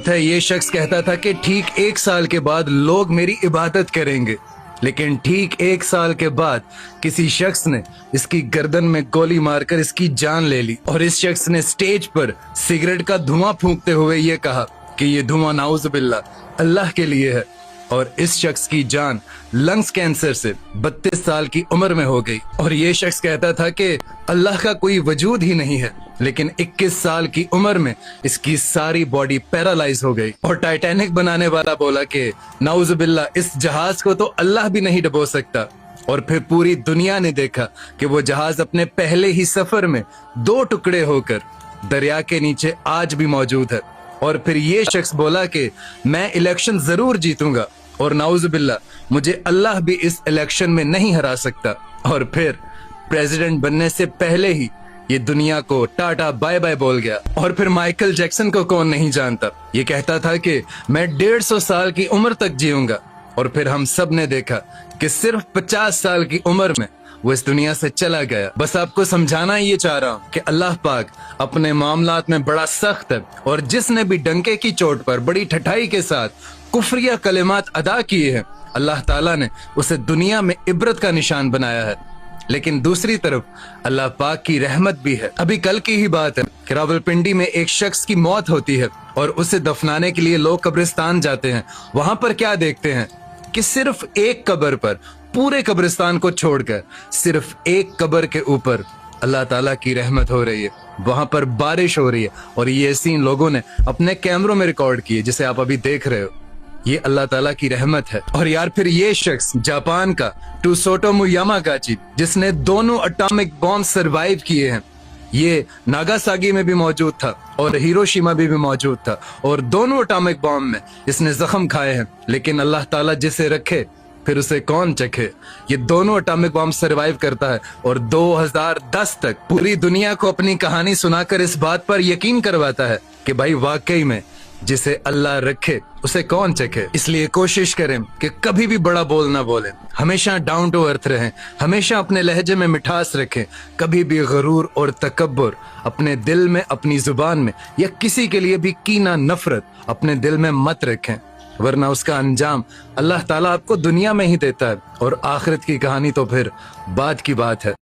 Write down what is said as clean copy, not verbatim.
बात है, ये शख्स कहता था कि ठीक 1 साल के बाद लोग मेरी इबादत करेंगे, लेकिन ठीक 1 साल के बाद किसी शख्स ने इसकी गर्दन में गोली मारकर इसकी जान ले ली। और इस शख्स ने स्टेज पर सिगरेट का धुआं फूंकते हुए ये कहा कि ये धुआं नाउज़ुबिल्लाह अल्लाह के लिए है। और इस शख्स की जान लंग्स कैंसर से 32 साल की उम्र में हो गई। और ये शख्स कहता था कि अल्लाह का कोई वजूद ही नहीं है, लेकिन 21 साल की उम्र में इसकी सारी बॉडी पैरालाइज हो गई। और टाइटैनिक बनाने वाला बोला कि नाउज़ुबिल्लाह इस जहाज को तो अल्लाह भी नहीं डुबो सकता। और फिर पूरी दुनिया ने देखा कि वो जहाज अपने पहले ही सफर में 2 टुकड़े होकर दरिया के नीचे आज भी मौजूद है। और फिर ये शख्स बोला कि मैं इलेक्शन जरूर जीतूंगा और नाउज़ुबिल्लाह मुझे अल्लाह भी इस इलेक्शन में नहीं हरा सकता। और फिर प्रेसिडेंट बनने से पहले ही ये दुनिया को टाटा बाय बाय बोल गया। और फिर माइकल जैक्सन को कौन नहीं जानता, ये कहता था कि मैं 150 साल की उम्र तक जीऊंगा। और फिर हम सब ने देखा कि सिर्फ 50 साल की उम्र में वो इस दुनिया से चला गया। बस आपको समझाना ये चाह रहा हूँ कि अल्लाह पाक अपने मामलात में बड़ा सख्त है, और जिसने भी डंके की चोट पर बड़ी ठठाई के साथ कुफरिया कलिमात अदा किए हैं, अल्लाह ताला ने उसे दुनिया में इबरत का निशान बनाया है। लेकिन दूसरी तरफ अल्लाह पाक की रहमत भी है। अभी कल की ही बात है कि रावलपिंडी में एक शख्स की मौत होती है और उसे दफनाने के लिए लोग कब्रिस्तान जाते हैं। वहां पर क्या देखते हैं कि सिर्फ एक कब्र पर, पूरे कब्रिस्तान को छोड़कर सिर्फ एक कब्र के ऊपर अल्लाह ताला की रहमत हो रही है। वहां पर बारिश हो रही है और ये सीन लोगों ने अपने कैमरों में रिकॉर्ड किए, जिसे आप अभी देख रहे हो। ये अल्लाह ताला की रहमत है। और यार फिर ये शख्स जापान का टुसोटोमु यामागाची, जिसने दोनों एटॉमिक बॉम्ब सरवाइव किए हैं, ये नागासाकी में भी मौजूद था और हिरोशिमा में भी मौजूद था, और दोनों एटॉमिक बॉम्ब में इसने जख्म खाए हैं। लेकिन अल्लाह ताला जिसे रखे फिर उसे कौन चखे। ये दोनों एटॉमिक बॉम्ब सरवाइव करता है और 2010 तक पूरी दुनिया को अपनी कहानी सुनाकर इस बात पर यकीन करवाता है कि भाई वाकई में जिसे अल्लाह रखे उसे कौन चखे। इसलिए कोशिश करें कि कभी भी बड़ा बोल ना बोलें, हमेशा डाउन टू अर्थ रहें, हमेशा अपने लहजे में मिठास रखें, कभी भी गरूर और तकब्बुर अपने दिल में, अपनी जुबान में, या किसी के लिए भी कीना नफरत अपने दिल में मत रखें, वरना उसका अंजाम अल्लाह ताला आपको दुनिया में ही देता है और आखिरत की कहानी तो फिर बाद की बात है।